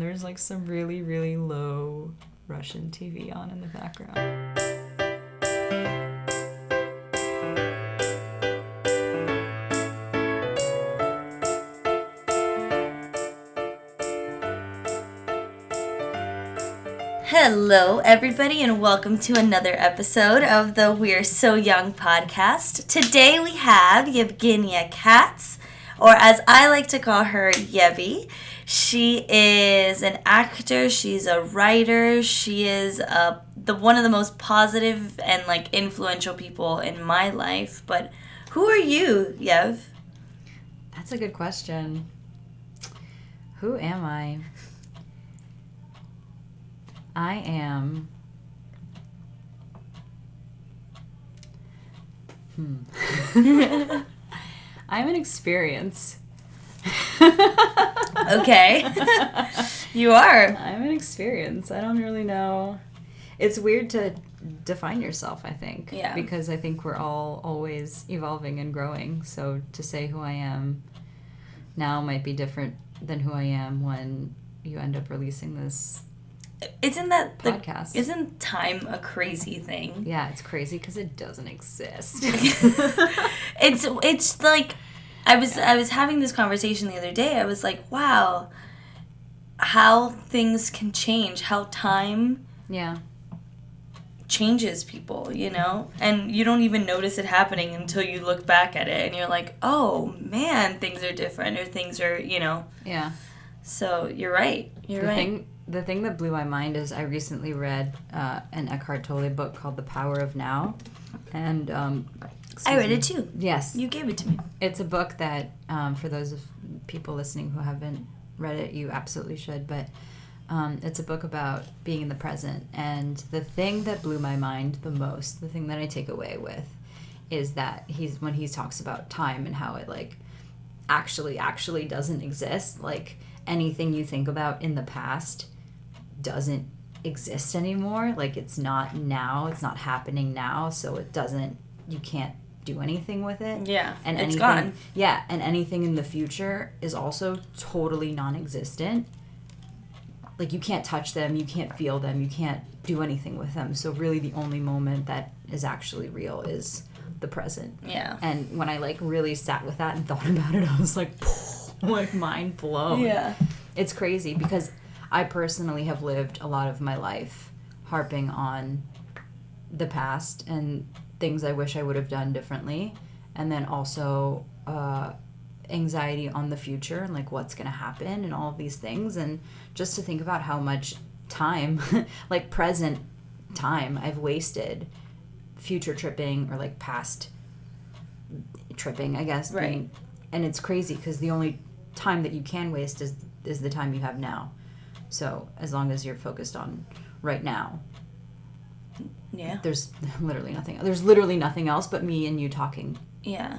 There's like some really, really low Russian TV on in the background. Hello, everybody, and welcome to another episode of the We're So Young podcast. Today we have Yevgenia Katz, or as I like to call her, Yevi. She is an actor, she's a writer, she is one of the most positive and influential people in my life. But who are you, Yev? That's a good question. Who am I? I am... I'm an experience. Okay. You are. I'm an experience. I don't really know. It's weird to define yourself, I think. Yeah. Because I think we're all always evolving and growing. So to say who I am now might be different than who I am when you end up releasing this podcast. Isn't time a crazy thing? Yeah, it's crazy because it doesn't exist. It's like I was having this conversation the other day. I was like, wow, how things can change, how time changes people, you know? And you don't even notice it happening until you look back at it and you're like, oh man, things are different, or things are, you know. Yeah. So you're right. The thing that blew my mind is I recently read an Eckhart Tolle book called The Power of Now. And I read it too. Yes. You gave it to me. It's a book that, for those of people listening who haven't read it, you absolutely should. But it's a book about being in the present. And the thing that blew my mind the most, the thing that I take away with, is that when he talks about time and how it actually doesn't exist. Like anything you think about in the past doesn't exist anymore. Like it's not now, it's not happening now, so you can't do anything with it. Yeah, and it's gone. Yeah, and anything in the future is also totally non-existent. Like you can't touch them, you can't feel them, you can't do anything with them. So really the only moment that is actually real is the present. Yeah. And when I really sat with that and thought about it, I was like mind blown. Yeah. It's crazy because I personally have lived a lot of my life harping on the past and things I wish I would have done differently, and then also anxiety on the future and what's going to happen and all of these things. And just to think about how much time, present time, I've wasted future tripping or past tripping, I guess. Right. And it's crazy because the only time that you can waste is the time you have now. So as long as you're focused on right now, there's literally nothing else but me and you talking. Yeah.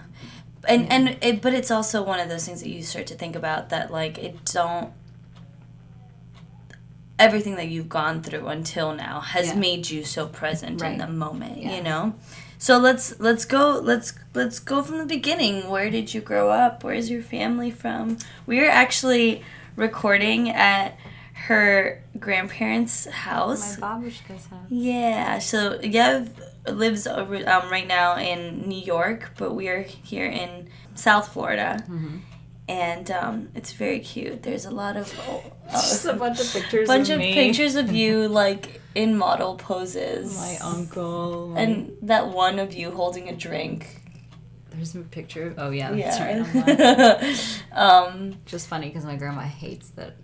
But it's also one of those things that you start to think about that everything that you've gone through until now has made you so present in the moment, you know? So let's go from the beginning. Where did you grow up? Where's your family from? We are actually recording at her grandparents' house. My babushka's house. Yeah. So Yev lives right now in New York, but we are here in South Florida. Mm-hmm. And it's very cute. There's a lot of just a bunch of pictures pictures of you in model poses. My uncle. And that one of you holding a drink. There's a picture. Oh yeah, that's right. Just funny because my grandma hates that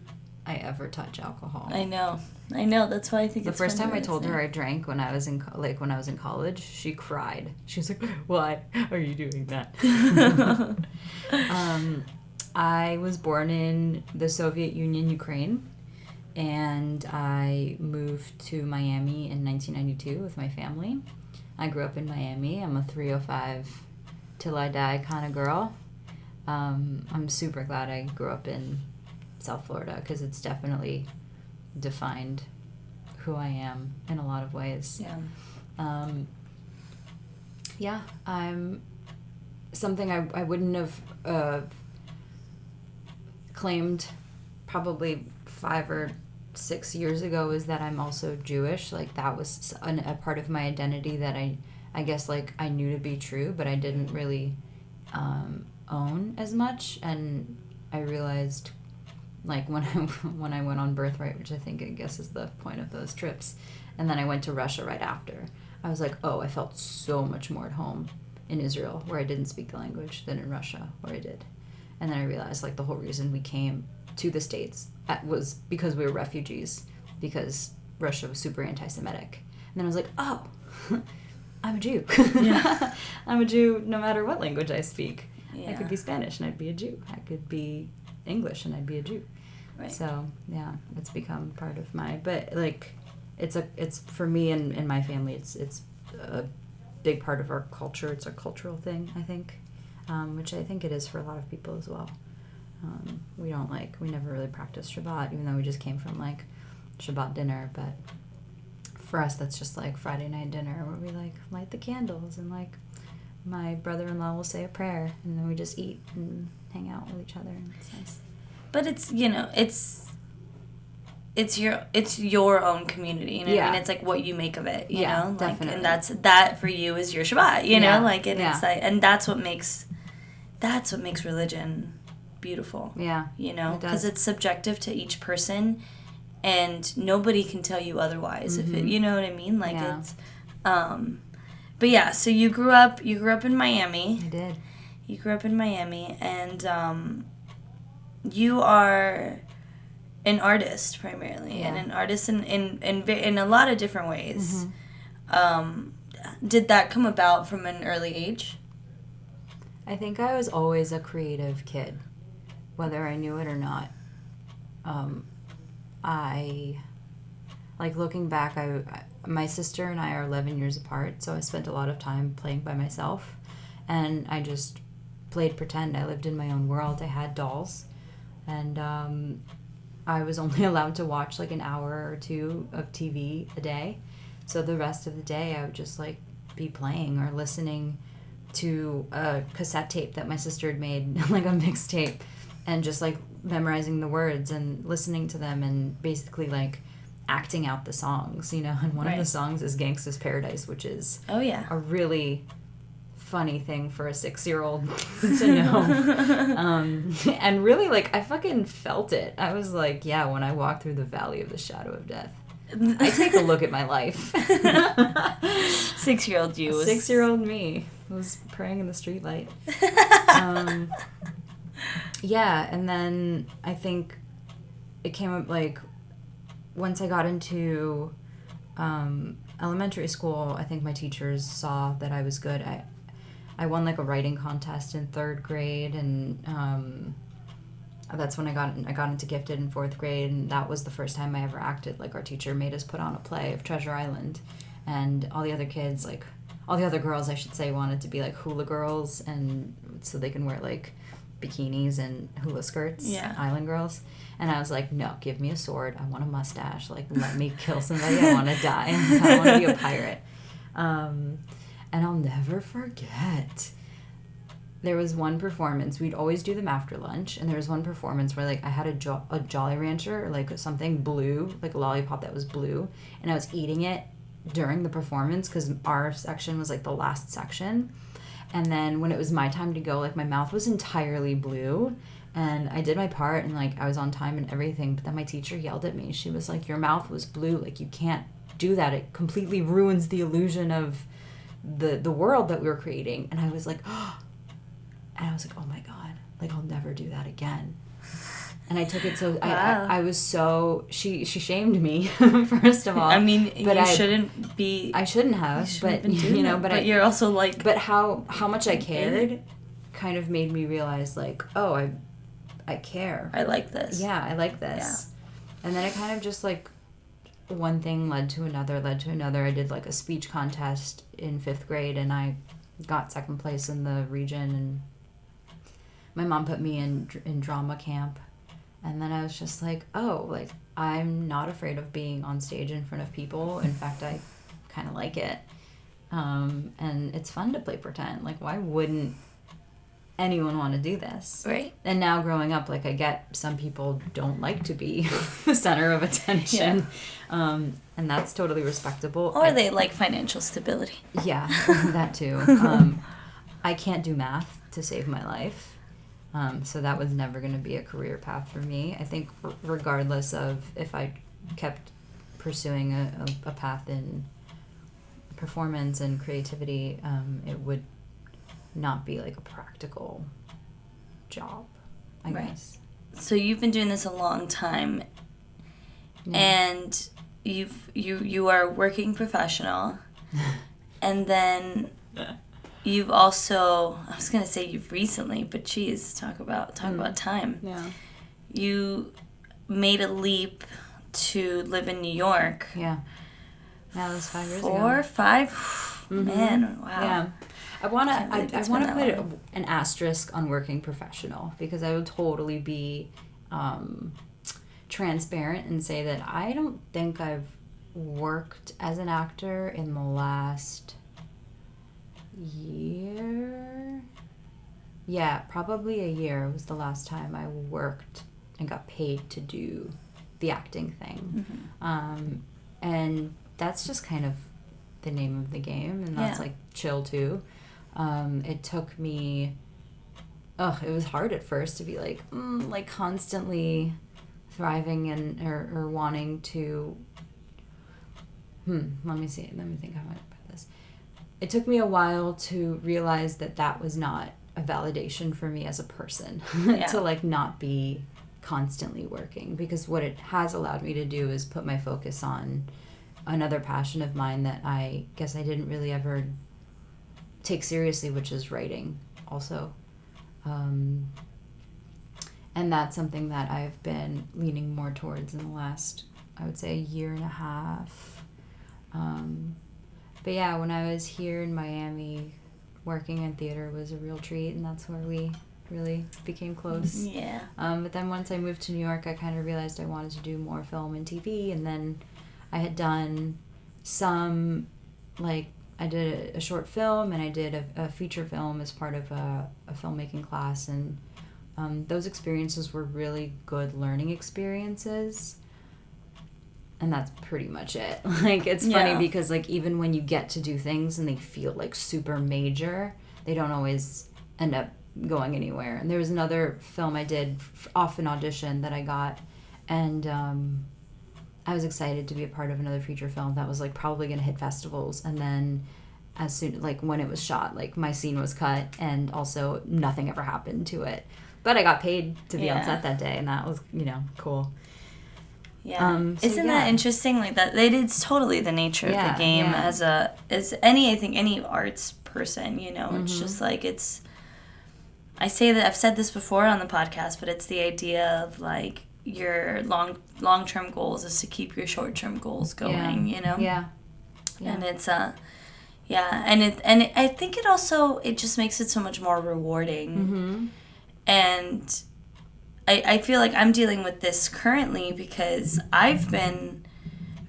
I ever touch alcohol. I know. That's why I think the first time I told her I drank when I was in college, she cried. She was like, "Why are you doing that?" I was born in the Soviet Union, Ukraine, and I moved to Miami in 1992 with my family. I grew up in Miami. I'm a 305 till I die kind of girl. I'm super glad I grew up in South Florida because it's definitely defined who I am in a lot of ways. Yeah. I'm something I wouldn't have claimed probably 5 or 6 years ago is that I'm also Jewish. Like that was a part of my identity that I guess like I knew to be true, but I didn't really own as much. And I realized like when I went on Birthright, which I guess is the point of those trips, and then I went to Russia right after, I was like, oh, I felt so much more at home in Israel where I didn't speak the language than in Russia where I did. And then I realized like the whole reason we came to the States was because we were refugees, because Russia was super anti-Semitic. And then I was like, oh, I'm a Jew. Yeah. I'm a Jew no matter what language I speak. Yeah. I could be Spanish and I'd be a Jew. I could be English and I'd be a Jew. Right. So yeah, it's become part of my, but like it's for me and my family, it's a big part of our culture. It's a cultural thing, I think, which I think it is for a lot of people as well. We never really practice Shabbat, even though we just came from like Shabbat dinner, but for us that's just like Friday night dinner where we like light the candles and like my brother-in-law will say a prayer and then we just eat and hang out with each other, and it's nice. But it's, you know, it's your own community, you know what I mean? It's like what you make of it, you know? Like, definitely. And that for you is your Shabbat, you know? Like, and it's like, and that's what makes religion beautiful. Yeah. You know? Because it's subjective to each person, and nobody can tell you otherwise. Mm-hmm. If it, you know what I mean? Like it's, but yeah, so you grew up in Miami. I did. You grew up in Miami, and you are an artist primarily, and an artist in a lot of different ways. Mm-hmm. Did that come about from an early age? I think I was always a creative kid, whether I knew it or not. I, like, looking back, my sister and I are 11 years apart, so I spent a lot of time playing by myself, and I just played pretend. I lived in my own world. I had dolls, and I was only allowed to watch like an hour or two of TV a day, so the rest of the day I would just like be playing or listening to a cassette tape that my sister had made, like a mixtape, and just like memorizing the words and listening to them and basically like acting out the songs, you know. And one of the songs is Gangsta's Paradise, which is a really funny thing for a 6-year-old to know. And really, like, I fucking felt it. I was like, yeah, when I walk through the valley of the shadow of death, I take a look at my life. 6-year-old you. 6-year-old me was praying in the streetlight. Yeah, and then I think it came up, like, once I got into elementary school, I think my teachers saw that I was good. I won, like, a writing contest in 3rd grade, and that's when I got into gifted in 4th grade, and that was the first time I ever acted. Like, our teacher made us put on a play of Treasure Island, and all the other kids, like, all the other girls, I should say, wanted to be, like, hula girls, and so they can wear, like, bikinis and hula skirts, island girls. And I was like, no, give me a sword. I want a mustache. Like, let me kill somebody. I want to die. I want to be a pirate. And I'll never forget, there was one performance. We'd always do them after lunch. And there was one performance where, like, I had a Jolly Rancher, or, like, something blue, like a lollipop that was blue. And I was eating it during the performance because our section was, like, the last section. And then when it was my time to go, like, my mouth was entirely blue. And I did my part, and, like, I was on time and everything. But then my teacher yelled at me. She was like, your mouth was blue. Like, you can't do that. It completely ruins the illusion of the world that we were creating. And I was like, oh. And I was like, oh, my God. Like, I'll never do that again. And I took it so... Wow. I was so... She shamed me, first of all. I mean, but shouldn't be... I shouldn't have, but, you know... But you're also, like... But how much I cared kind of made me realize, like, oh, I care. I like this. Yeah, I like this. Yeah. And then it kind of just, like, one thing led to another. I did, like, a speech contest in 5th grade, and I got 2nd place in the region, and my mom put me in drama camp. And then I was just like, oh, like, I'm not afraid of being on stage in front of people. In fact, I kind of like it. And it's fun to play pretend. Like, why wouldn't anyone want to do this? Right. And now growing up, like, I get some people don't like to be the center of attention. Yeah. And that's totally respectable. Or they like financial stability. Yeah, that too. I can't do math to save my life. So that was never going to be a career path for me. I think regardless of if I kept pursuing a path in performance and creativity, it would not be like a practical job, I guess. So you've been doing this a long time, and you are a working professional, and then you've also, I was gonna say you've recently, but geez, talk about time. Yeah. You made a leap to live in New York. Yeah. That was 5 years ago. 4, 5? Mm-hmm. Man, wow. Yeah. I want to put long. an asterisk on working professional, because I would totally be transparent and say that I don't think I've worked as an actor in the last year. Yeah, probably a year was the last time I worked and got paid to do the acting thing. Mm-hmm. And that's just kind of the name of the game, and that's like chill too. It took me, it was hard at first to be like constantly thriving and or wanting to, let me think how I put this. It took me a while to realize that was not a validation for me as a person, to like not be constantly working, because what it has allowed me to do is put my focus on another passion of mine that I guess I didn't really ever take seriously, which is writing also. And that's something that I've been leaning more towards in the last, I would say, a year and a half. But yeah, when I was here in Miami, working in theater was a real treat, and that's where we really became close. Yeah. But then once I moved to New York, I kind of realized I wanted to do more film and TV, and then I had done some, like, I did a short film, and I did a feature film as part of a filmmaking class, and those experiences were really good learning experiences, and that's pretty much it. Like, it's funny because, like, even when you get to do things and they feel, like, super major, they don't always end up going anywhere. And there was another film I did off an audition that I got, and I was excited to be a part of another feature film that was, like, probably going to hit festivals. And then as soon, like, when it was shot, like, my scene was cut, and also nothing ever happened to it. But I got paid to be on set that day, and that was, cool. Yeah. Isn't that interesting? Like, that it's totally the nature of the game as any arts person, Mm-hmm. It's just like, I say that, I've said this before on the podcast, but it's the idea of, like, your long-term goals is to keep your short-term goals going, Yeah. And it's and I think it just makes it so much more rewarding. Mm-hmm. And I feel like I'm dealing with this currently because I've been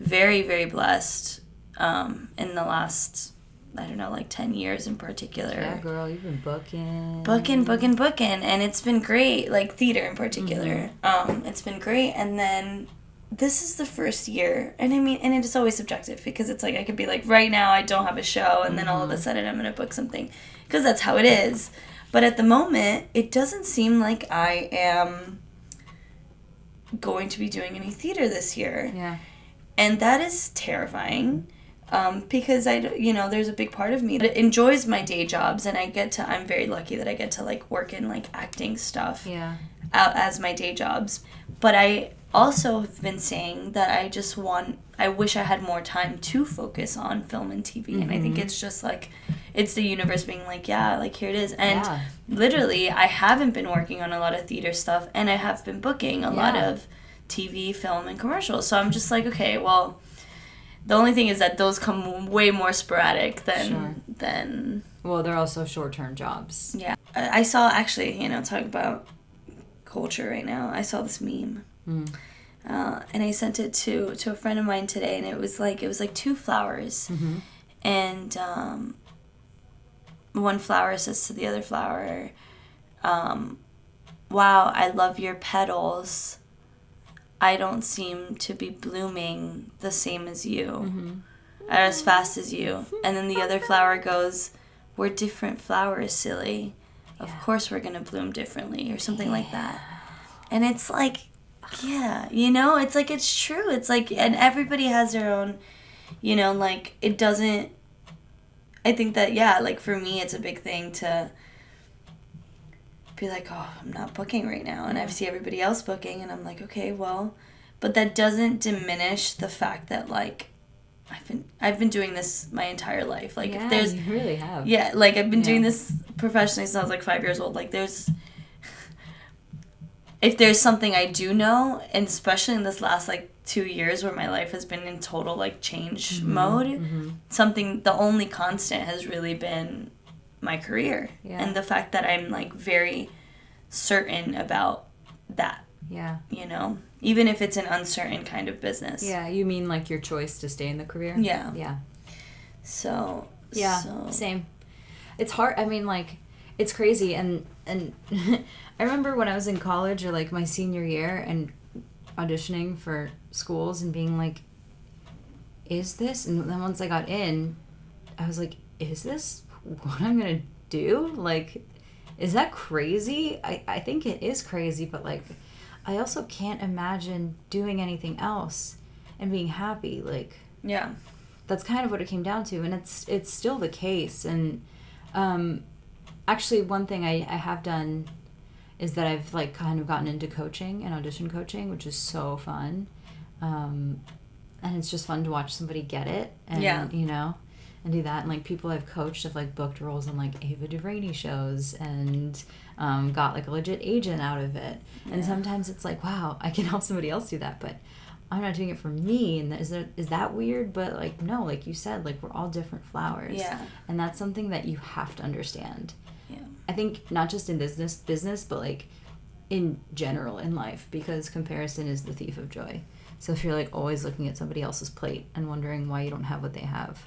very, very blessed in the last, I don't know, like 10 years in particular. Yeah, girl, you've been booking. And it's been great, like theater in particular. Mm-hmm. It's been great. And then this is the first year, and I mean, and it's always subjective, because it's like, I could be like, right now I don't have a show, and then all of a sudden I'm going to book something, because that's how it is. But at the moment, it doesn't seem like I am going to be doing any theater this year. Yeah. And that is terrifying. Because there's a big part of me that enjoys my day jobs, and I'm very lucky that I get to, like, work in, like, acting stuff out as my day jobs. But I also have been saying that I wish I had more time to focus on film and TV. Mm-hmm. And I think it's just, like, it's the universe being like, here it is. And literally, I haven't been working on a lot of theater stuff, and I have been booking a lot of TV, film, and commercials. So I'm just like, okay, well, the only thing is that those come way more sporadic than... Well, they're also short-term jobs. Yeah. I saw, actually, talk about culture right now. I saw this meme. Mm. And I sent it to a friend of mine today, and it was like 2 flowers. Mm-hmm. And one flower says to the other flower, wow, I love your petals. I don't seem to be blooming the same as you, or as fast as you. And then the other flower goes, we're different flowers, silly. Of course we're going to bloom differently, or something like that. And it's like, yeah, you know, it's like, it's true. It's like, and everybody has their own, you know, like, it doesn't, I think that, yeah, like, for me, it's a big thing to be like, oh, I'm not booking right now. And I see everybody else booking, and I'm like, okay, well, but that doesn't diminish the fact that, like, I've been doing this my entire life. Like, yeah, if there's, you really have. yeah, like, I've been doing this professionally since I was like 5 years old. Like, if there's something I do know, and especially in this last, like, 2 years where my life has been in total, like, change mode, the only constant has really been my career. Yeah. And the fact that I'm, like, very certain about that. Yeah. You know? Even if it's an uncertain kind of business. Yeah, you mean, like, your choice to stay in the career? Yeah. Yeah. So. Same. It's hard. I mean, like, it's crazy. And I remember when I was in college, or, like, my senior year, and auditioning for schools and being like, is this? And then once I got in, I was like, is this what I'm gonna do? Like, is that crazy? I think it is crazy, but, like, I also can't imagine doing anything else and being happy. Like, yeah, that's kind of what it came down to, and it's still the case. And actually, one thing I have done is that I've, like, kind of gotten into coaching and audition coaching, which is so fun. And it's just fun to watch somebody get it, and you know, and do that. And, like, people I've coached have, like, booked roles on, like, Ava DuVernay shows, and got, like, a legit agent out of it. And sometimes it's like, wow, I can help somebody else do that, but I'm not doing it for me. And is that weird? But, like, no, like you said, like, we're all different flowers. Yeah. And that's something that you have to understand. Yeah. I think not just in business, but, like, in general in life, because comparison is the thief of joy. So if you're, like, always looking at somebody else's plate and wondering why you don't have what they have,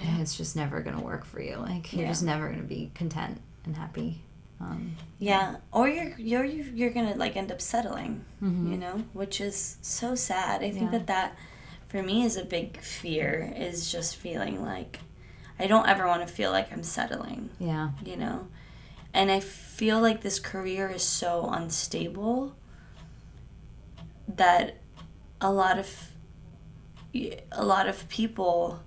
it's just never going to work for you. Like, you're just never going to be content and happy. Or you're gonna, like, end up settling, you know, which is so sad. I think that for me is a big fear, is just feeling like I don't ever want to feel like I'm settling. Yeah. You know, and I feel like this career is so unstable that a lot of people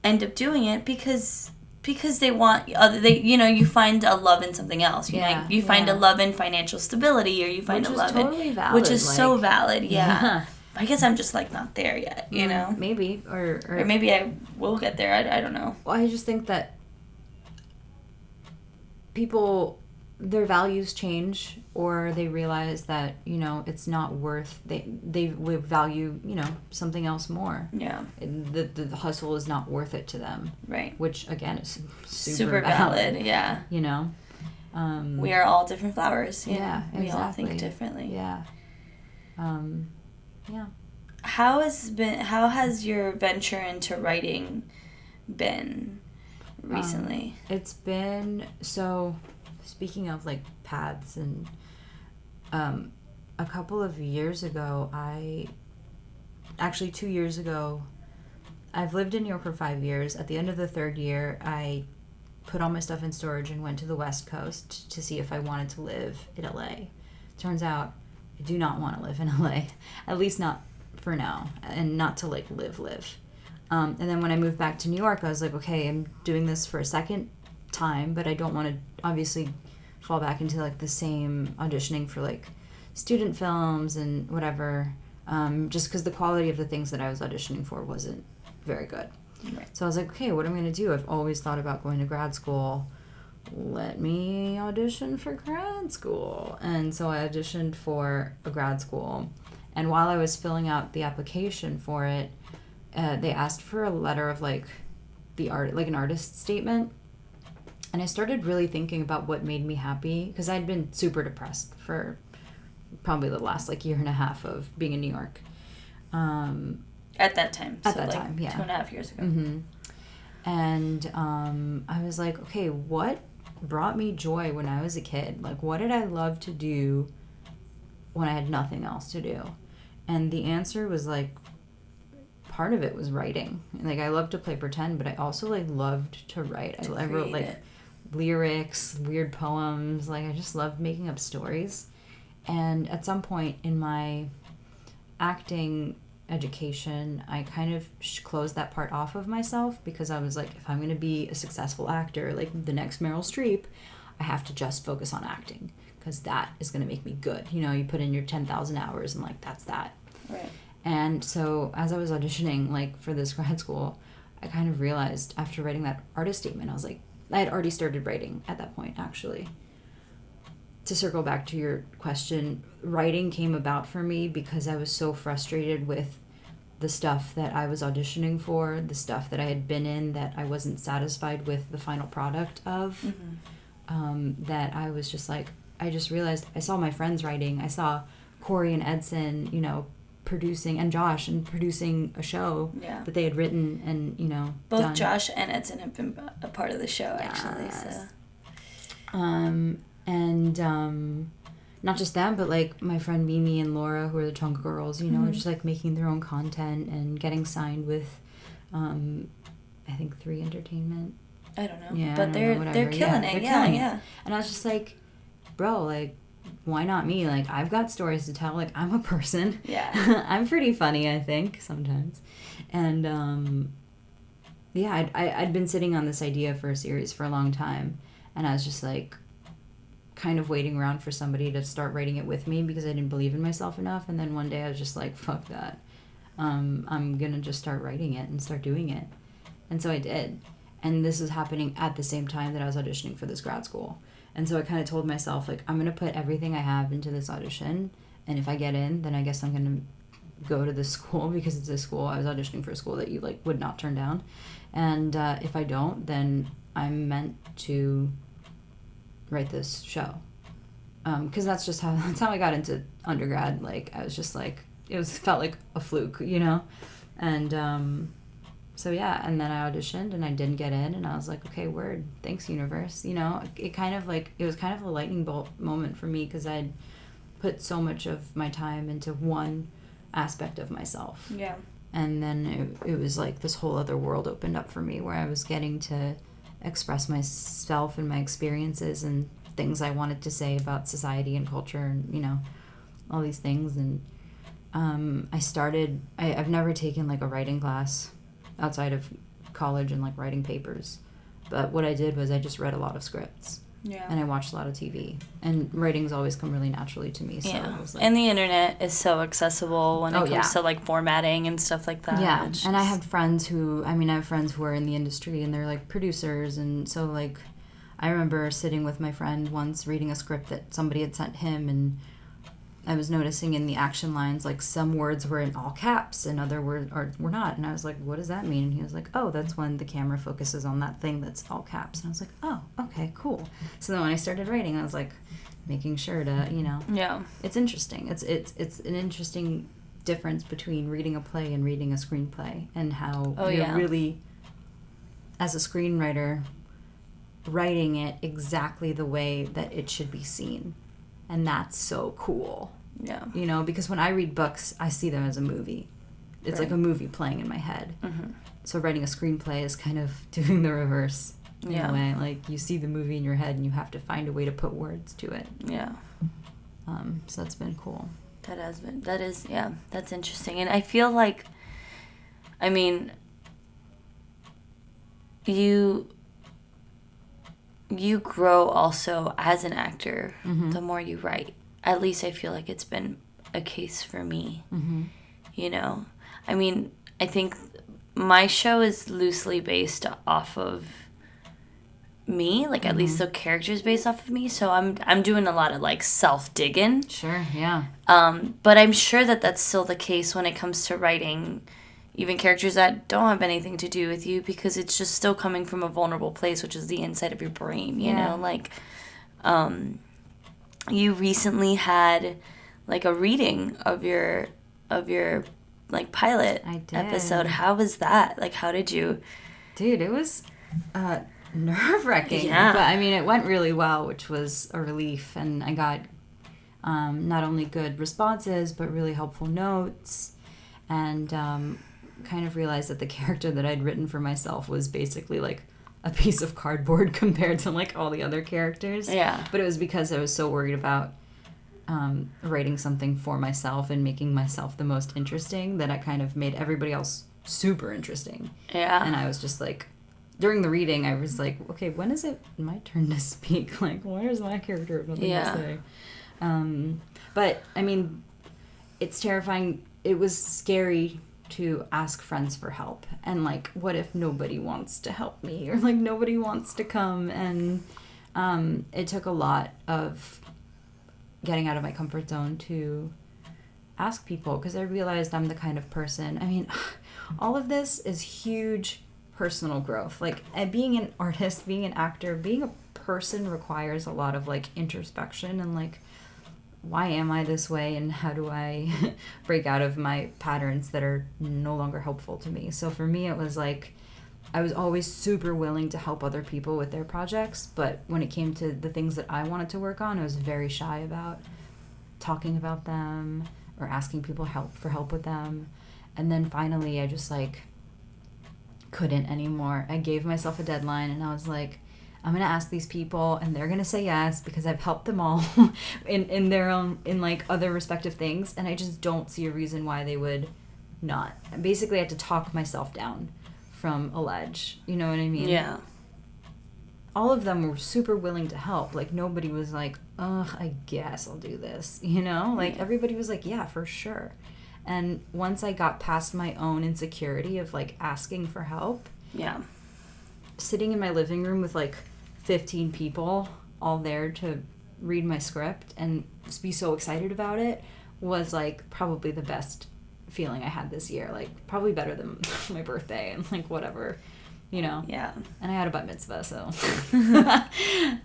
end up doing it because they want you find a love in something else. You find a love in financial stability, or you find a love totally valid, which is so valid. Yeah. I guess I'm just, like, not there yet, you know? Maybe. Or maybe I will get there. I don't know. Well, I just think that people, their values change, or they realize that, you know, it's not worth, they would value, you know, something else more. Yeah. The hustle is not worth it to them. Right. Which, again, is super valid. Yeah. You know? We are all different flowers. Yeah, exactly. We all think differently. Yeah. Yeah. How has your venture into writing been recently? It's been, so speaking of, like, paths, and a couple of years ago, 2 years ago, I've lived in New York for 5 years. At the end of the third year, I put all my stuff in storage and went to the West Coast to see if I wanted to live in LA. Turns out I do not want to live in LA, at least not for now, and not to, like, live. And then when I moved back to New York, I was like, okay, I'm doing this for a second time, but I don't want to obviously fall back into, like, the same auditioning for, like, student films and whatever, just because the quality of the things that I was auditioning for wasn't very good. Right. So I was like, okay, what am I going to do? I've always thought about going to grad school. Let me audition for grad school. And so I auditioned for a grad school. And while I was filling out the application for it, they asked for a letter of, like, an artist statement. And I started really thinking about what made me happy, because I'd been super depressed for probably the last, like, year and a half of being in New York. At that time. At that time. 2.5 years ago. Mm-hmm. And I was like, okay, what brought me joy when I was a kid? Like, what did I love to do when I had nothing else to do? And the answer was, like, part of it was writing. Like, I loved to play pretend, but I also, like, loved to write. I wrote, like, lyrics, weird poems. Like, I just loved making up stories. And at some point in my acting education, I kind of closed that part off of myself, because I was like, if I'm going to be a successful actor, like the next Meryl Streep, I have to just focus on acting, because that is going to make me good. You know, you put in your 10,000 hours and, like, that's that. Right. And so as I was auditioning, like, for this grad school, I kind of realized after writing that artist statement, I was like, I had already started writing at that point, actually. To circle back to your question, writing came about for me because I was so frustrated with the stuff that I was auditioning for, the stuff that I had been in that I wasn't satisfied with the final product of, that I was just like, I just realized I saw my friends writing. I saw Corey and Edson, you know, producing, and Josh, and producing a show that they had written and, you know, both done. Josh and Edson have been a part of the show, actually. Yes. So. And not just them, but, like, my friend Mimi and Laura, who are the Chunk Girls, you know, just, like, making their own content and getting signed with, I think 3 Entertainment. I don't know. Yeah, but they're killing it. Yeah. And I was just like, bro, like, why not me? Like, I've got stories to tell. Like, I'm a person. Yeah. I'm pretty funny, I think, sometimes. And, yeah, I'd been sitting on this idea for a series for a long time. And I was just, like, kind of waiting around for somebody to start writing it with me, because I didn't believe in myself enough. And then one day I was just like, fuck that. I'm going to just start writing it and start doing it. And so I did. And this was happening at the same time that I was auditioning for this grad school. And so I kind of told myself, like, I'm going to put everything I have into this audition. And if I get in, then I guess I'm going to go to this school, because it's a school. I was auditioning for a school that you, like, would not turn down. And if I don't, then I'm meant to write this show. Because that's how I got into undergrad. Like, I was just like, felt like a fluke, you know? And so yeah, and then I auditioned and I didn't get in, and I was like, okay, word, thanks universe. You know, it was kind of a lightning bolt moment for me, because I'd put so much of my time into one aspect of myself. Yeah. And then it was like this whole other world opened up for me, where I was getting to express myself and my experiences and things I wanted to say about society and culture and, you know, all these things. And I've never taken, like, a writing class outside of college and, like, writing papers. But what I did was I just read a lot of scripts. Yeah. And I watched a lot of TV. And writing's always come really naturally to me. So yeah. it was like, and the internet is so accessible when it comes to, like, formatting and stuff like that. Yeah. And I have friends who are in the industry, and they're, like, producers. And so, like, I remember sitting with my friend once reading a script that somebody had sent him, and I was noticing in the action lines, like, some words were in all caps and other words were not. And I was like, what does that mean? And he was like, oh, that's when the camera focuses on that thing that's all caps. And I was like, oh, okay, cool. So then when I started writing, I was like, making sure to, you know. Yeah. It's interesting. It's an interesting difference between reading a play and reading a screenplay, and how you're really, as a screenwriter, writing it exactly the way that it should be seen. And that's so cool. Yeah. You know, because when I read books, I see them as a movie. It's like a movie playing in my head. Mm-hmm. So writing a screenplay is kind of doing the reverse in a way. Like, you see the movie in your head and you have to find a way to put words to it. Yeah. So that's been cool. That's interesting. And I feel like, I mean, you grow also as an actor the more you write. At least I feel like it's been a case for me. You know, I mean, I think my show is loosely based off of me, like at least the characters based off of me. So I'm doing a lot of, like, self-digging. Sure, yeah. But I'm sure that that's still the case when it comes to writing even characters that don't have anything to do with you, because it's just still coming from a vulnerable place, which is the inside of your brain, you know? Like, you recently had, like, a reading of your like, pilot episode. How was that? Like, how did you... Dude, it was nerve-wracking. Yeah. But I mean, it went really well, which was a relief. And I got not only good responses, but really helpful notes. And kind of realized that the character that I'd written for myself was basically like a piece of cardboard compared to like all the other characters. Yeah. But it was because I was so worried about writing something for myself and making myself the most interesting that I kind of made everybody else super interesting. Yeah. And I was just like, during the reading, I was like, okay, when is it my turn to speak? Like, where's my character? Nothing to say. But I mean, it's terrifying. It was scary to ask friends for help. And like, what if nobody wants to help me? Or like, nobody wants to come? And it took a lot of getting out of my comfort zone to ask people, because I realized I'm the kind of person, I mean, all of this is huge personal growth. Like, being an artist, being an actor, being a person requires a lot of like introspection and like, why am I this way and how do I break out of my patterns that are no longer helpful to me? So for me, it was like, I was always super willing to help other people with their projects, but when it came to the things that I wanted to work on, I was very shy about talking about them or asking people for help with them. And then finally, I just like couldn't anymore. I gave myself a deadline and I was like, I'm going to ask these people and they're going to say yes because I've helped them all in their own, in like other respective things. And I just don't see a reason why they would not. Basically, I had to talk myself down from a ledge. You know what I mean? Yeah. All of them were super willing to help. Like, nobody was like, ugh, I guess I'll do this. You know? Like, everybody was like, yeah, for sure. And once I got past my own insecurity of, like, asking for help. Yeah. Sitting in my living room with, like, 15 people all there to read my script and just be so excited about it was, like, probably the best feeling I had this year. Like, probably better than my birthday and, like, whatever. You know? Yeah. And I had a bat mitzvah, so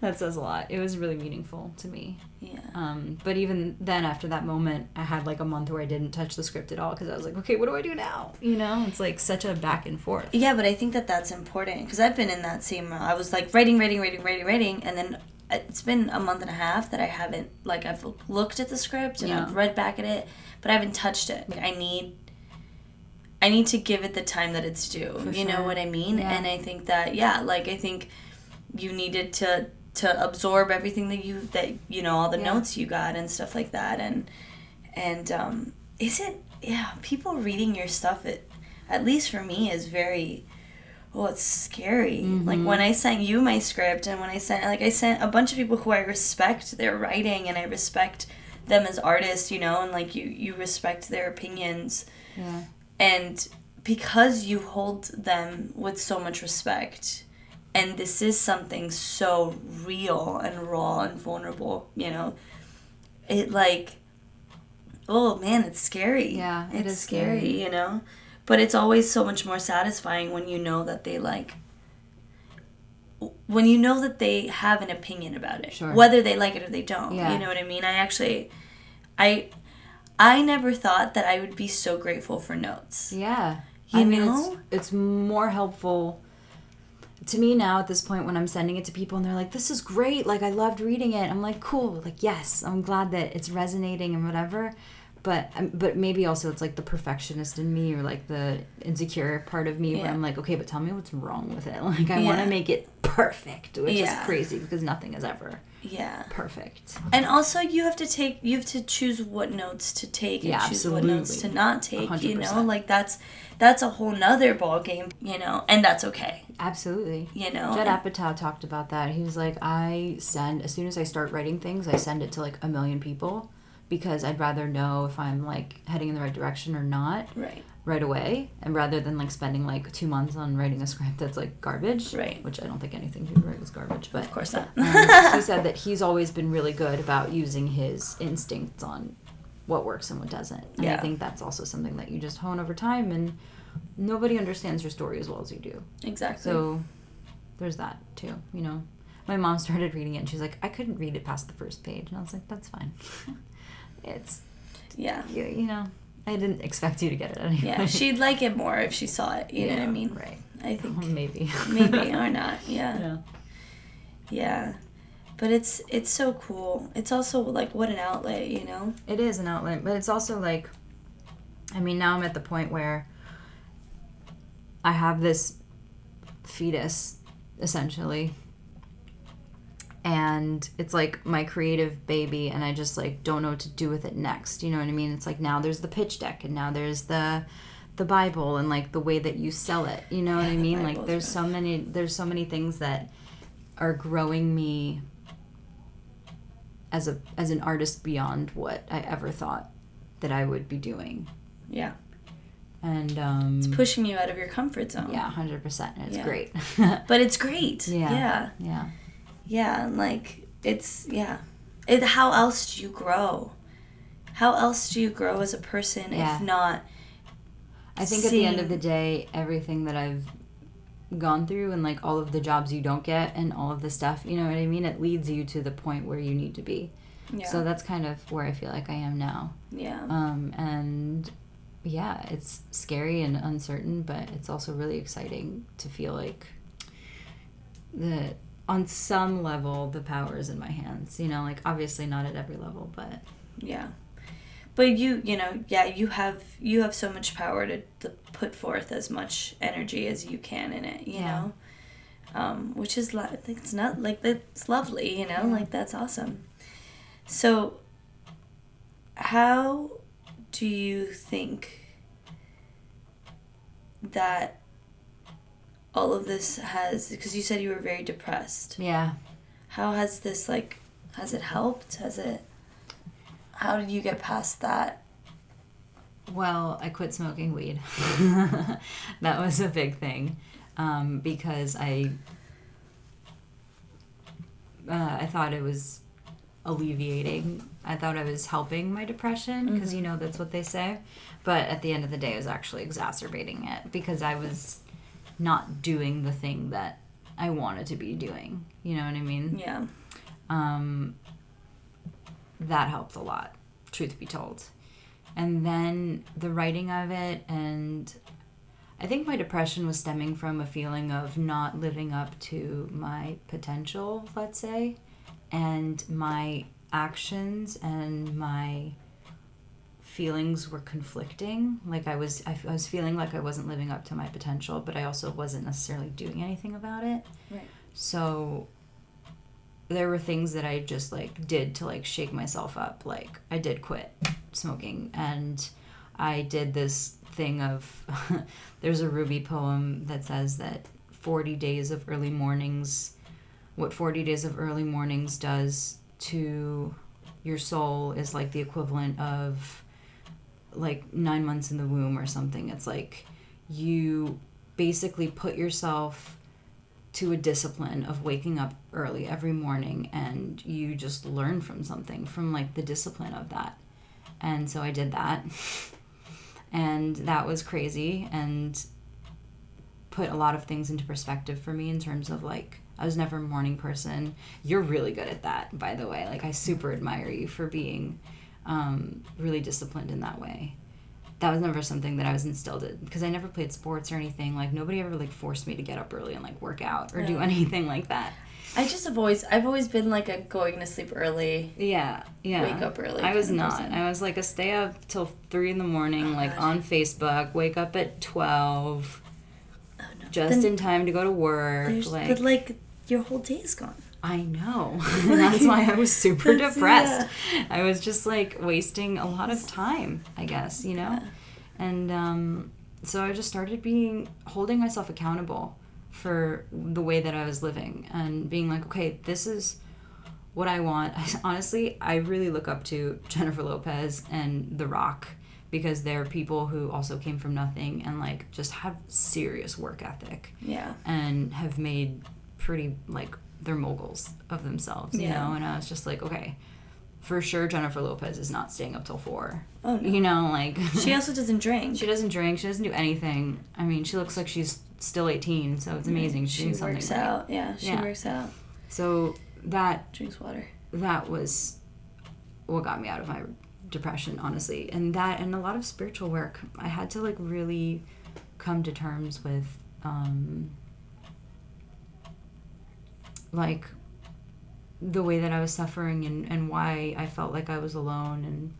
that says a lot. It was really meaningful to me. Yeah. But even then, after that moment, I had like a month where I didn't touch the script at all because I was like, okay, what do I do now? You know? It's like such a back and forth. Yeah, but I think that that's important because I've been in that same... I was like writing, and then it's been a month and a half that I haven't... Like, I've looked at the script and I've read back at it, but I haven't touched it. Like, I need to give it the time that it's due. For you sure. know what I mean? Yeah. And I think that, I think you needed to absorb everything that all the notes you got and stuff like that. And people reading your stuff, at least for me, is very, it's scary. Mm-hmm. Like, when I sent you my script and when I sent a bunch of people who I respect their writing and I respect them as artists, and like you respect their opinions. Yeah. And because you hold them with so much respect, and this is something so real and raw and vulnerable, it like, oh man, it's scary. Yeah, it's scary, But it's always so much more satisfying when you know that they have an opinion about it. Sure. Whether they like it or they don't. Yeah. You know what I mean? I never thought that I would be so grateful for notes. Yeah. You know? It's more helpful to me now at this point when I'm sending it to people and they're like, this is great. Like, I loved reading it. I'm like, cool. Like, yes, I'm glad that it's resonating and whatever. But maybe also it's like the perfectionist in me or like the insecure part of me where I'm like, okay, but tell me what's wrong with it. Like, I want to make it perfect, which is crazy because nothing is ever perfect. And also you have to choose what notes to take and choose what notes to not take. 100%. Like that's a whole nother ball game, and that's okay. Absolutely. Judd Apatow talked about that. He was like, as soon as I start writing things, I send it to like 1 million people because I'd rather know if I'm like heading in the right direction or not right away, and rather than like spending like 2 months on writing a script that's like garbage, which I don't think anything he wrote was garbage, but of course not. He said that he's always been really good about using his instincts on what works and what doesn't, and I think that's also something that you just hone over time, and nobody understands your story as well as you do. Exactly. So there's that too. My mom started reading it and she's like, I couldn't read it past the first page, and I was like, that's fine. It's I didn't expect you to get it anyway. Yeah, she'd like it more if she saw it, you know what I mean? Right. I think. Maybe. Maybe or not. Yeah. Yeah. Yeah. But it's so cool. It's also like what an outlet, you know? It is an outlet, but it's also like, I mean, now I'm at the point where I have this fetus, essentially, and it's like my creative baby, and I just like don't know what to do with it next. You know what I mean? It's like now there's the pitch deck, and now there's the Bible, and like the way that you sell it. You know what I mean? Like there's so many things that are growing me as an artist beyond what I ever thought that I would be doing. Yeah. And it's pushing you out of your comfort zone. Yeah, 100%. And it's great. But it's great. Yeah. And like it's how else do you grow? How else do you grow as a person if not I think at the end of the day, everything that I've gone through and like all of the jobs you don't get and all of the stuff, you know what I mean? It leads you to the point where you need to be. Yeah. So that's kind of where I feel like I am now. Yeah. And yeah, it's scary and uncertain, but it's also really exciting to feel like that on some level the power is in my hands. You know, like obviously not at every level, but yeah. But you have so much power to put forth as much energy as you can in it, you know, which is it's not like that's lovely, you know, like that's awesome. So, how do you think that all of this has? Because you said you were very depressed. Yeah. How has this has it helped? How did you get past that? Well, I quit smoking weed. That was a big thing, because I thought it was alleviating. I thought I was helping my depression, because, you know, that's what they say. But at the end of the day, I was actually exacerbating it, because I was not doing the thing that I wanted to be doing. You know what I mean? Yeah. That helped a lot, truth be told. And then the writing of it, and I think my depression was stemming from a feeling of not living up to my potential, let's say, and my actions and my feelings were conflicting. Like I was feeling like I wasn't living up to my potential, but I also wasn't necessarily doing anything about it. Right. So there were things that I just like did to like shake myself up. Like I did quit smoking, and I did this thing of there's a Ruby poem that says that 40 days of early mornings, what 40 days of early mornings does to your soul is like the equivalent of like 9 months in the womb or something. It's like you basically put yourself to a discipline of waking up early every morning, and you just learn from something from like the discipline of that. And so I did that, and that was crazy and put a lot of things into perspective for me in terms of like I was never a morning person. You're really good at that, by the way. Like I super admire you for being really disciplined in that way. That was never something that I was instilled in, because I never played sports or anything. Like nobody ever like forced me to get up early and like work out or do anything like that. I've always been like a going to sleep early. Yeah. Wake up early. I was not. Person. I was like a stay up till 3 a.m, like on Facebook, wake up at 12, just in time to go to work. But like your whole day is gone. I know. And that's why I was super depressed. Yeah. I was just like wasting a lot of time, I guess, you know? Yeah. And so I just started holding myself accountable for the way that I was living and being like, okay, this is what I want. Honestly, I really look up to Jennifer Lopez and The Rock, because they're people who also came from nothing and like just have serious work ethic. Yeah. And have made pretty like they're moguls of themselves, you know? And I was just like, okay, for sure Jennifer Lopez is not staying up till 4. Oh, no. You know, like... She also doesn't drink. She doesn't drink. She doesn't do anything. I mean, she looks like she's still 18, so it's amazing. She's doing something works out. Yeah, she works out. So that... Drinks water. That was what got me out of my depression, honestly. And that, and a lot of spiritual work. I had to, like, really come to terms with like the way that I was suffering and why I felt like I was alone and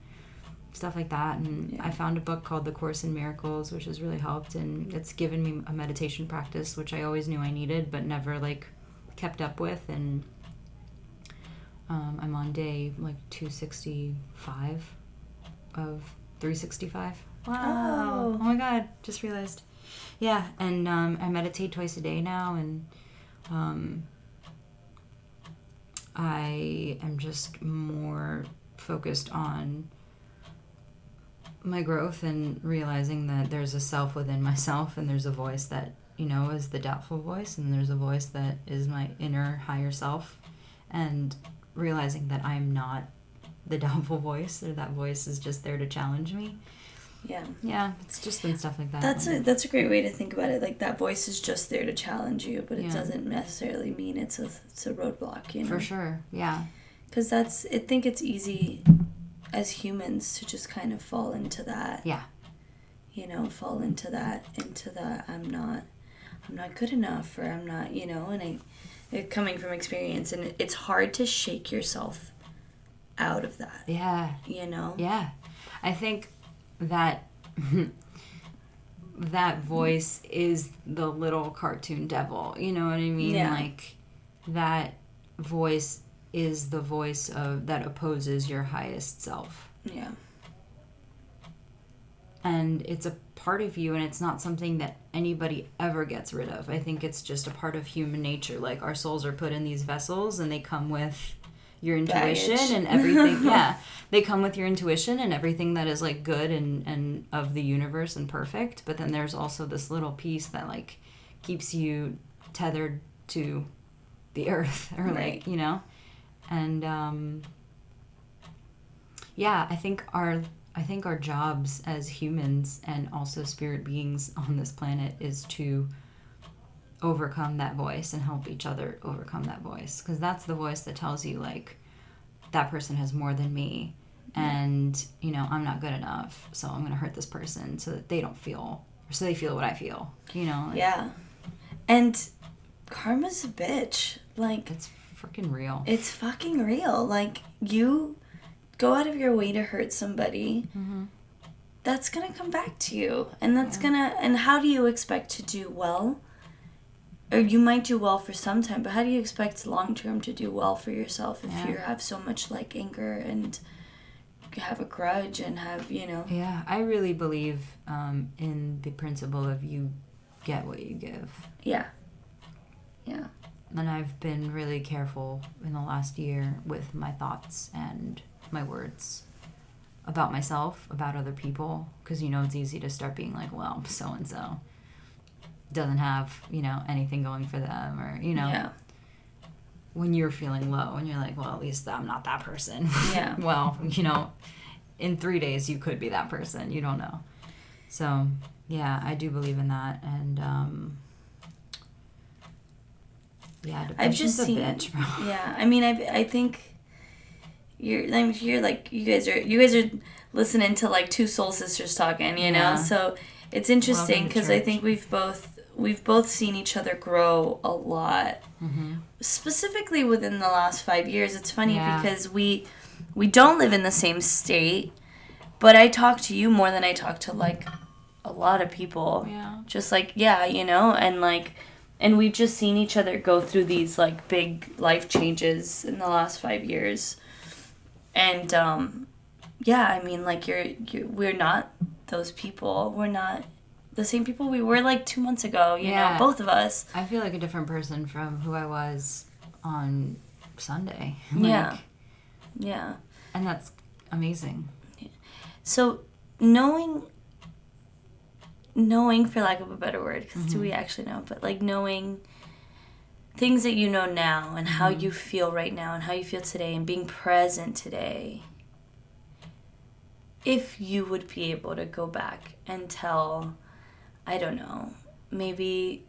stuff like that. And I found a book called The Course in Miracles, which has really helped, and it's given me a meditation practice, which I always knew I needed but never like kept up with. And I'm on day like 265 of 365. Wow. Oh my god, just realized. Yeah, and I meditate twice a day now, and I am just more focused on my growth and realizing that there's a self within myself, and there's a voice that, you know, is the doubtful voice, and there's a voice that is my inner higher self, and realizing that I'm not the doubtful voice, or that voice is just there to challenge me. Yeah, it's just been stuff like that. That's a great way to think about it. Like, that voice is just there to challenge you, but it doesn't necessarily mean it's a roadblock, you know? For sure, yeah. Because I think it's easy as humans to just kind of fall into that. Yeah. You know, fall into that I'm not good enough, or I'm not, you know, and it coming from experience, and it's hard to shake yourself out of that. Yeah. You know? Yeah. I think that that voice is the little cartoon devil, you know what I mean? Yeah. Like, that voice is the voice that opposes your highest self. Yeah. And it's a part of you, and it's not something that anybody ever gets rid of. I think it's just a part of human nature. Like, our souls are put in these vessels, and they come with your intuition and everything. Yeah, they come with your intuition and everything that is like good and of the universe and perfect. But then there's also this little piece that like keeps you tethered to the earth, or like, you know. And I think our jobs as humans and also spirit beings on this planet is to overcome that voice and help each other overcome that voice, because that's the voice that tells you like, that person has more than me, and, you know, I'm not good enough, so I'm gonna hurt this person so that they feel what I feel, you know. Like, yeah. And karma's a bitch. Like, it's freaking real. It's fucking real. Like, you go out of your way to hurt somebody, that's gonna come back to you, and that's gonna, and how do you expect to do well? Or you might do well for some time, but how do you expect long term to do well for yourself if you have so much like anger and have a grudge and have, you know? Yeah, I really believe in the principle of you get what you give. Yeah. Yeah. And I've been really careful in the last year with my thoughts and my words about myself, about other people, because, you know, it's easy to start being like, well, so-and-so doesn't have, you know, anything going for them, or, you know, when you're feeling low and you're like, well, at least I'm not that person. Yeah. Well, you know, in 3 days you could be that person. You don't know. So, yeah, I do believe in that. And, I've just seen, bitch, bro. Yeah, I mean, I think you're like, you guys are listening to like two soul sisters talking, you know? So it's interesting because I think we've both seen each other grow a lot. Specifically within the last 5 years. It's funny because we don't live in the same state, but I talk to you more than I talk to like a lot of people. Yeah. Just like, you know, and like, and we've just seen each other go through these like big life changes in the last 5 years. And I mean, like, we're not those people. We're not the same people we were like 2 months ago, you know, both of us. I feel like a different person from who I was on Sunday. Yeah. And that's amazing. So knowing, for lack of a better word, because do we actually know, but like knowing things that you know now and how you feel right now and how you feel today and being present today, if you would be able to go back and tell, I don't know, maybe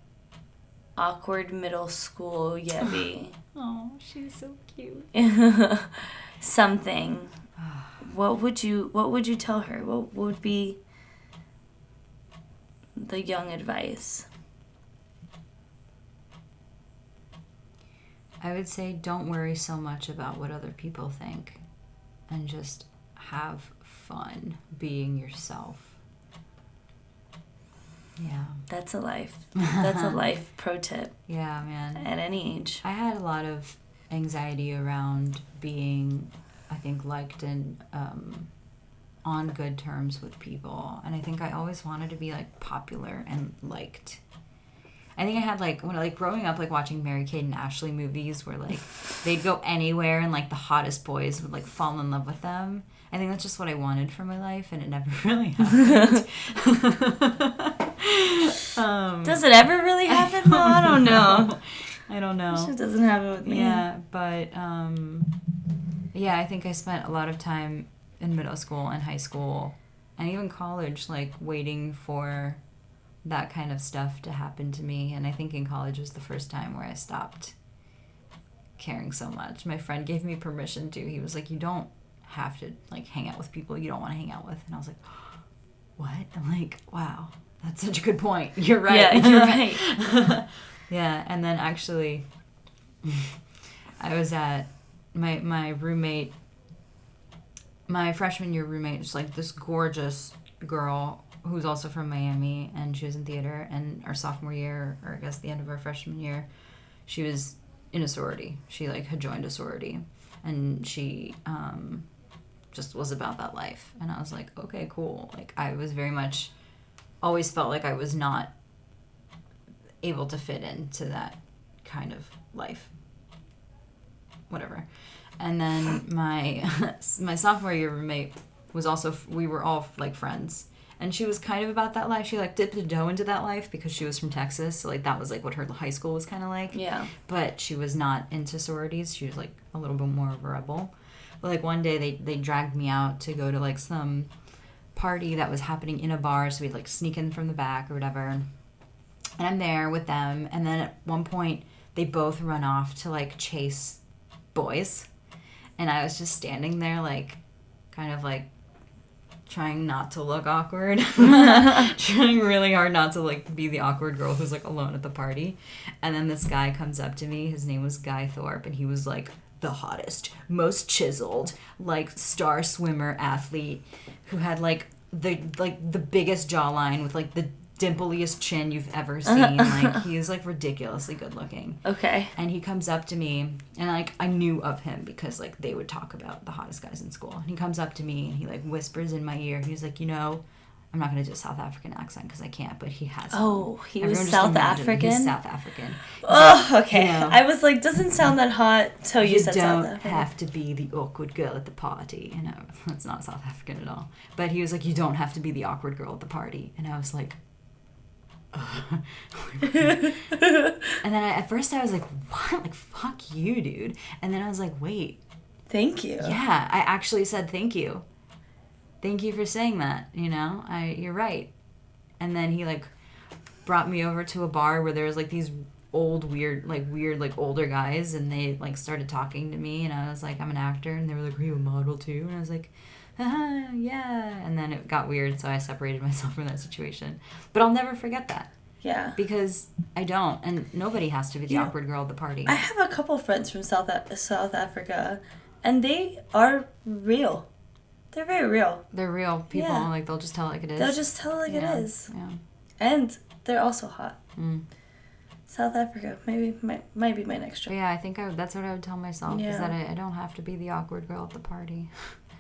awkward middle school Yevi. Oh, she's so cute. Something. What would you tell her? What would be the young advice? I would say don't worry so much about what other people think and just have fun being yourself. Yeah. That's a life. That's a life pro tip. Yeah, man. At any age. I had a lot of anxiety around being, I think, liked and on good terms with people. And I think I always wanted to be, like, popular and liked. I think I had, like, when growing up, like, watching Mary-Kate and Ashley movies where, like, they'd go anywhere and, like, the hottest boys would, like, fall in love with them. I think that's just what I wanted for my life, and it never really happened. Does it ever really happen, though? I don't know. I don't know. It doesn't happen with me. Yeah, but, yeah, I think I spent a lot of time in middle school and high school, and even college, like, waiting for that kind of stuff to happen to me. And I think in college was the first time where I stopped caring so much. My friend gave me permission to. He was like, you don't have to, like, hang out with people you don't want to hang out with. And I was like, what? I'm like, wow, that's such a good point. You're right. Yeah, you're right. Yeah, and then actually I was at my roommate, my freshman year roommate, was like this gorgeous girl who's also from Miami, and she was in theater. And our sophomore year, or I guess the end of our freshman year, she was in a sorority. She, like, had joined a sorority, and she just was about that life. And I was like, okay, cool. Like, I was very much always felt like I was not able to fit into that kind of life, whatever. And then my sophomore year roommate was also, we were all, like, friends. And she was kind of about that life. She, like, dipped a toe into that life because she was from Texas. So, like, that was, like, what her high school was kind of like. Yeah. But she was not into sororities. She was, like, a little bit more of a rebel. But, like, one day they dragged me out to go to, like, some party that was happening in a bar. So we'd, like, sneak in from the back or whatever. And I'm there with them. And then at one point, they both run off to, like, chase boys. And I was just standing there, like, kind of, like, trying not to look awkward. Trying really hard not to, like, be the awkward girl who's, like, alone at the party. And then this guy comes up to me. His name was Guy Thorpe, and he was, like, the hottest, most chiseled, like, star swimmer athlete who had, like, the biggest jawline with, like, the dimpliest chin you've ever seen. Like, he is, like, ridiculously good looking. Okay. And he comes up to me, and, like, I knew of him because, like, they would talk about the hottest guys in school. And he comes up to me, and he, like, whispers in my ear. He's like, you know, I'm not going to do a South African accent because I can't, but he has Oh, one. he Everyone was just South imagine African? He's South African. He's Oh, like, okay. you know, I was like, doesn't sound that hot till you said South don't African. have to be the awkward girl at the party. You know, that's not South African at all. But he was like, you don't have to be the awkward girl at the party. And I was like, and then at first I was like, what? Like, fuck you, dude. And then I was like, wait. Thank you. Yeah, I actually said thank you. Thank you for saying that, you know? You're right. And then he, like, brought me over to a bar where there was, like, these weird, older guys, and they, like, started talking to me, and I was like, I'm an actor, and they were like, are you a model too? And I was like, yeah. And then it got weird, so I separated myself from that situation. But I'll never forget that. Yeah. Because I don't, and nobody has to be the awkward girl at the party. I have a couple friends from South Africa, and they are real. They're very real. They're real people. Yeah. Like, they'll just tell it like it is. They'll just tell it like it is. Yeah. And they're also hot. Mm. South Africa might be my next trip. But yeah, I think that's what I would tell myself, is that I don't have to be the awkward girl at the party.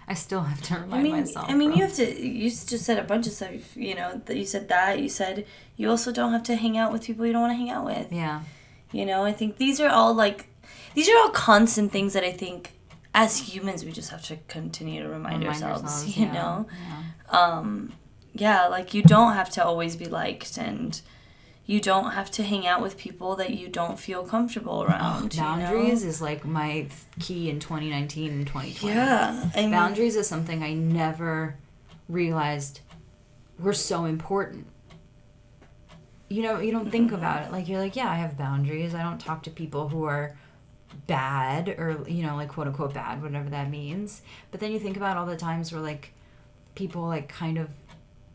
I still have to remind myself. I mean, you just said a bunch of stuff, you know, that you said you also don't have to hang out with people you don't want to hang out with. Yeah. You know, I think these are all constant things that I think as humans we just have to continue to remind ourselves, you know? Yeah. Like, you don't have to always be liked, and you don't have to hang out with people that you don't feel comfortable around. Boundaries is, like, my key in 2019 and 2020. Yeah. Boundaries is something I never realized were so important. You know, you don't think about it. Like, you're like, yeah, I have boundaries. I don't talk to people who are bad or, you know, like, quote-unquote bad, whatever that means. But then you think about all the times where, like, people, like, kind of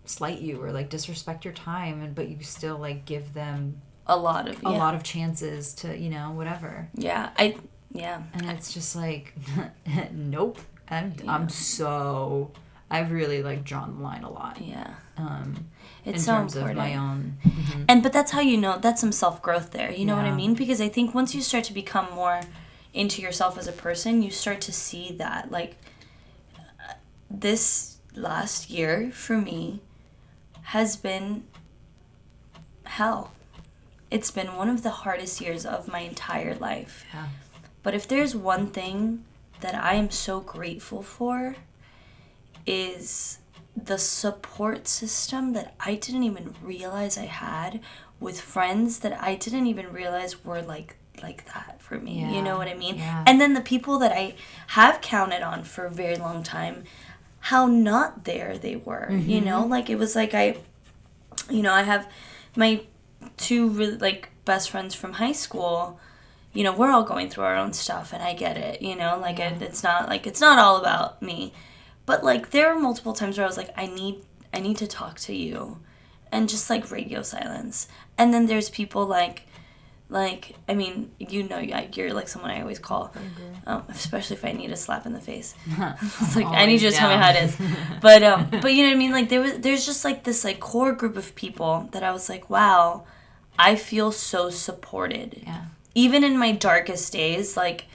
slight you or, like, disrespect your time, but you still, like, give them a lot of chances to, whatever. Yeah. And it's just like, nope. I've really like drawn the line a lot. Yeah. It's in so terms important. Of my own. Mm-hmm. But that's how that's some self-growth there. You know what I mean? Because I think once you start to become more into yourself as a person, you start to see that, like, this last year for me has been hell. It's been one of the hardest years of my entire life. Yeah. But if there's one thing that I am so grateful for, is the support system that I didn't even realize I had with friends that I didn't even realize were like that for me. Yeah. You know what I mean? Yeah. And then the people that I have counted on for a very long time, how not there they were. Mm-hmm. Like, it was like I have my two really, like, best friends from high school. We're all going through our own stuff, and I get it. It's not all about me. But, like, there were multiple times where I was like, I need to talk to you. And just, like, radio silence. And then there's people like, I mean, you're, like, someone I always call. Especially if I need a slap in the face. It's like, I need you to tell me how it is. But you know what I mean? Like, there's just, like, this, like, core group of people that I was like, wow, I feel so supported. Yeah. Even in my darkest days, like,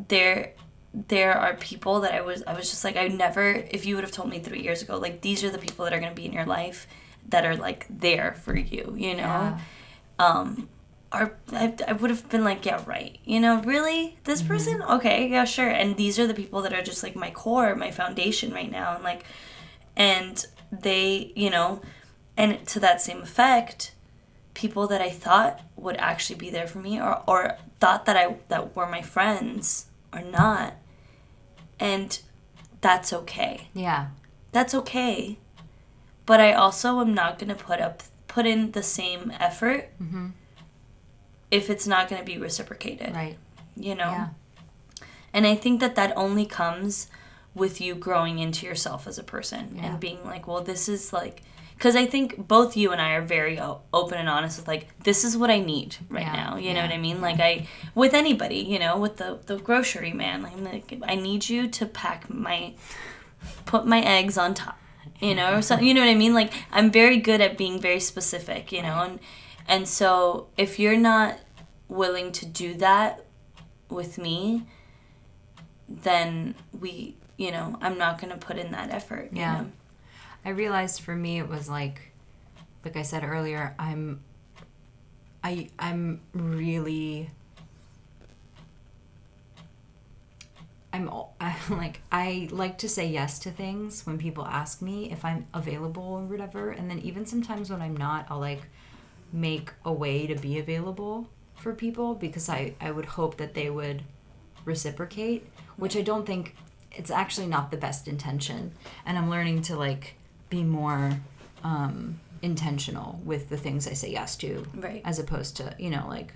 there are people that I was just like, if you would have told me 3 years ago, like, these are the people that are going to be in your life that are, like, there for you, Yeah. I would have been like, yeah, right. Really? This person? Okay, yeah, sure. And these are the people that are just, like, my core, my foundation right now. And, like, and they, and to that same effect, people that I thought would actually be there for me or thought that were my friends are not. And that's okay. Yeah. That's okay. But I also am not going to put in the same effort if it's not going to be reciprocated. Right. Yeah. And I think that only comes with you growing into yourself as a person and being like, well, this is like... Because I think both you and I are very open and honest with, like, this is what I need right now. You know what I mean? Like, with anybody, with the grocery man, like, I need you to put my eggs on top, or something. You know what I mean? Like, I'm very good at being very specific, and so if you're not willing to do that with me, then I'm not going to put in that effort. Yeah. You know? I realized for me it was like I said earlier, I'm really I like to say yes to things when people ask me if I'm available or whatever, and then even sometimes when I'm not, I'll like make a way to be available for people because I would hope that they would reciprocate, which I don't think, it's actually not the best intention, and I'm learning to like be more intentional with the things I say yes to, right? As opposed to, like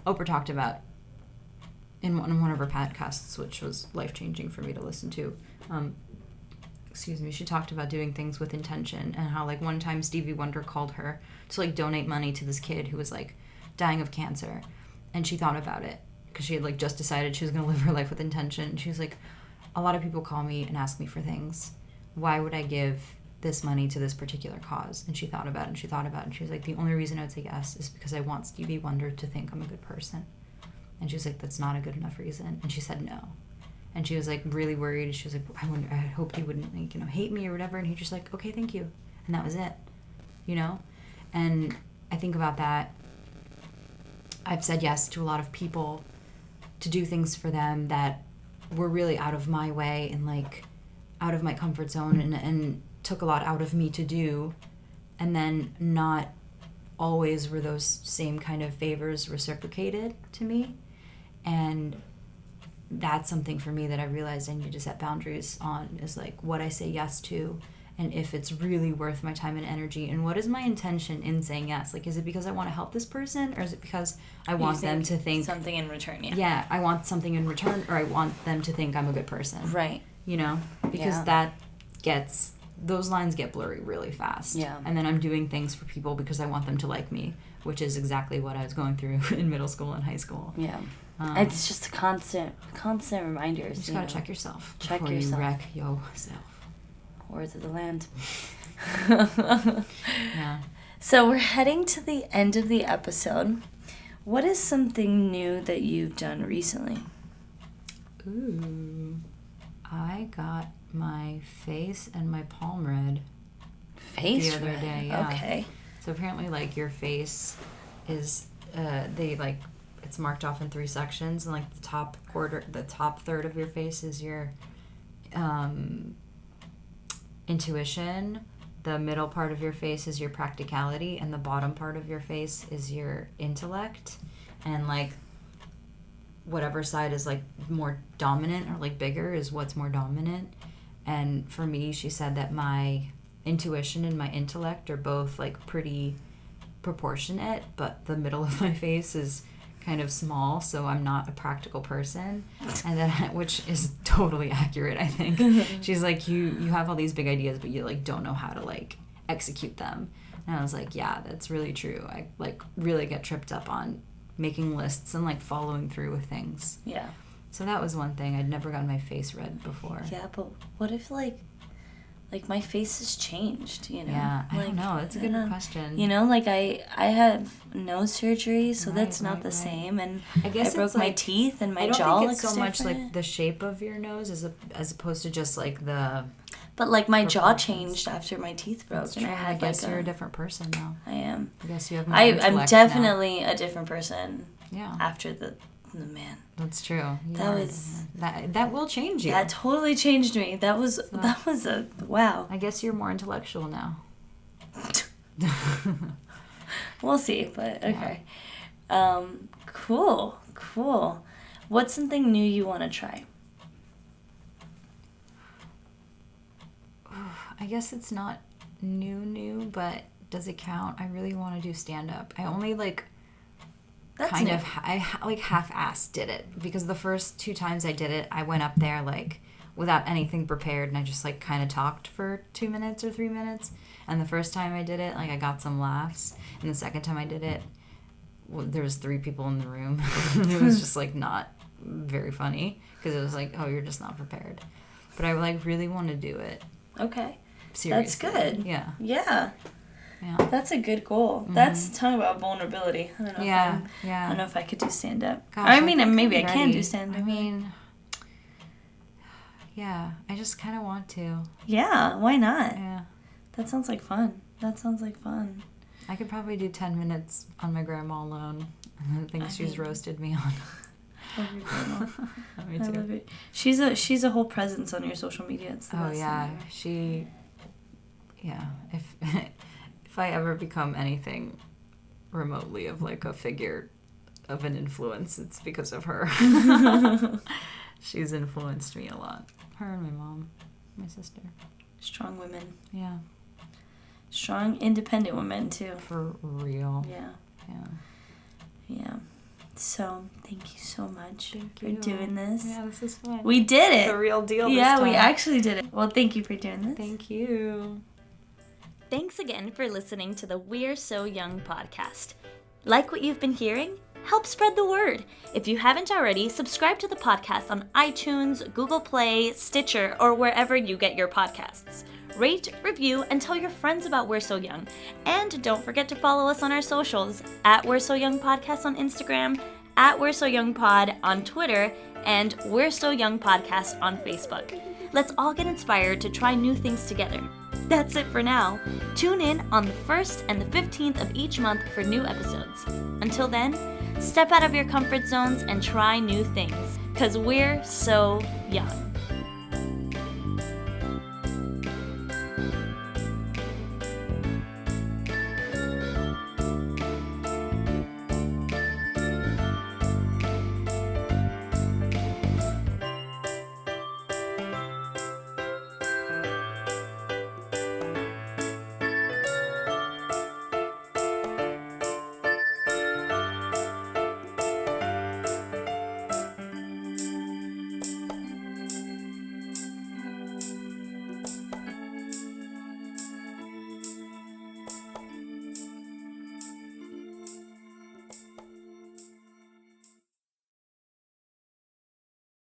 Oprah talked about in one of her podcasts, which was life-changing for me to listen to. She talked about doing things with intention and how, like, one time Stevie Wonder called her to, like, donate money to this kid who was, like, dying of cancer, and she thought about it because she had, like, just decided she was going to live her life with intention. She was like, a lot of people call me and ask me for things. Why would I give this money to this particular cause? And she thought about it and she thought about it, and she was like, the only reason I would say yes is because I want Stevie Wonder to think I'm a good person. And she was like, that's not a good enough reason. And she said no. And she was like really worried. She was like, I hope he wouldn't, like, hate me or whatever. And he just like, okay, thank you. And that was it, and I think about that. I've said yes to a lot of people to do things for them that were really out of my way and like out of my comfort zone, and took a lot out of me to do, and then not always were those same kind of favors reciprocated to me. And that's something for me that I realized I need to set boundaries on, is like what I say yes to, and if it's really worth my time and energy, and what is my intention in saying yes. Like, is it because I want to help this person, or is it because I want them to think something in return? Yeah, I want something in return, or I want them to think I'm a good person. Right. Because that gets those lines get blurry really fast. Yeah. And then I'm doing things for people because I want them to like me, which is exactly what I was going through in middle school and high school. Yeah. It's just a constant reminders. You just gotta check yourself. Check before yourself. You wreck yourself. Words of the land. Yeah. So we're heading to the end of the episode. What is something new that you've done recently? Ooh. I got my face and my palm read. Face the other read. day. Yeah. Okay. So apparently, like, your face is, it's marked off in 3 sections, and like the top third of your face is your intuition, the middle part of your face is your practicality, and the bottom part of your face is your intellect. And like whatever side is like more dominant or like bigger is what's more dominant. And for me, she said that my intuition and my intellect are both like pretty proportionate, but the middle of my face is kind of small, so I'm not a practical person. And then, which is totally accurate, I think. She's like, you have all these big ideas, but you like don't know how to like execute them. And I was like, yeah, that's really true. I like really get tripped up on making lists and like following through with things. Yeah. So that was one thing. I'd never gotten my face read before. Yeah, but what if like my face has changed, you know? Yeah, I like, don't know. That's a good question. You know, like I have nose surgery, so that's not the same. And I guess I broke my teeth and my jaw looks different. I don't think it's so much like the shape of your nose as opposed to just like the... But like my jaw changed after my teeth broke. That's true. And I guess you're a different person now. I am. I guess you have more intellect I'm definitely a different person. Yeah. After the man. That's true. That will change you. That totally changed me. That was a wow. I guess you're more intellectual now. We'll see, but okay. Yeah. Cool. What's something new you want to try? I guess it's not new, but does it count? I really want to do stand-up. I only half-assed did it, because the first 2 times I did it, I went up there like without anything prepared, and I just like kind of talked for 2 minutes or 3 minutes. And the first time I did it, like I got some laughs, and the second time I did it, there was 3 people in the room. It was just like not very funny, because it was like, oh, you're just not prepared. But I like really want to do it. Okay. Seriously. That's good. Yeah. Yeah. That's a good goal. Mm-hmm. That's talking about vulnerability. I don't know. I don't know if I could do stand up. I mean, maybe I can do stand up. I mean, yeah, I just kind of want to. Yeah, why not? Yeah. That sounds like fun. I could probably do 10 minutes on my grandma alone, and the things she's roasted me on. Love your grandma. Me too. I love it. She's a whole presence on your social media. It's the best thing. Yeah. If I ever become anything remotely of like a figure of an influence, it's because of her. She's influenced me a lot. Her and my mom, my sister. Strong women. Yeah. Strong, independent women too. For real. Yeah. So, thank you so much for doing this. Yeah, this is fun. We did it. The real deal. Yeah, we actually did it. Well, thank you for doing this. Thank you. Thanks again for listening to the We're So Young podcast. Like what you've been hearing? Help spread the word. If you haven't already, subscribe to the podcast on iTunes, Google Play, Stitcher, or wherever you get your podcasts. Rate, review, and tell your friends about We're So Young. And don't forget to follow us on our socials, at We're So Young Podcast on Instagram, at We're So Young Pod on Twitter, and We're So Young Podcast on Facebook. Let's all get inspired to try new things together. That's it for now. Tune in on the 1st and the 15th of each month for new episodes. Until then, step out of your comfort zones and try new things, because we're so young.